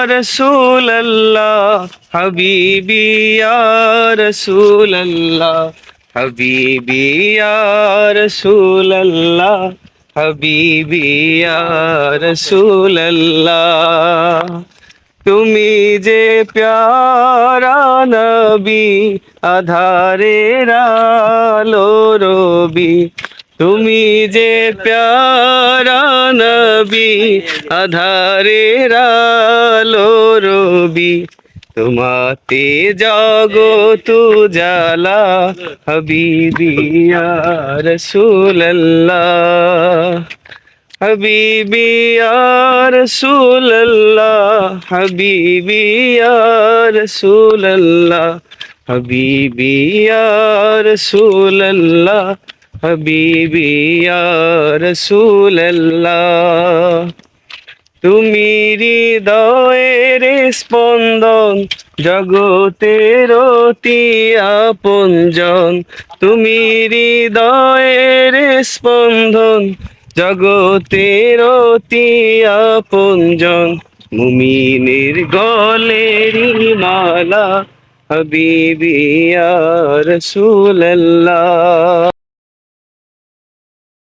রাসূলাল্লাহ হাবিবি ইয়া রাসূলাল্লাহ হাবিবি ইয়া রাসূলাল্লাহ হাবিবি ইয়া রাসূলাল্লাহ তুমি যে প্যারা নবী আধারের আলো রবি তুমি যে প্যারা নবী আধারের আলো রবি তোমাতে জগত জালা হাবিবি ইয়া রাসূলাল্লাহ হাবিবি ইয়া রাসূলাল্লাহ হাবিবি ইয়া রাসূলাল্লাহ হাবিবি ইয়া রাসূলাল্লাহ হাবিবি ইয়া রাসূলাল্লাহ তুমি হৃদয়ের স্পন্দন জগতের অতি আপনজন তুমি হৃদয়ের স্পন্দন জগতের অতি আপনজন মুমিনের গলের মালা হাবিবি ইয়া রাসূলাল্লাহ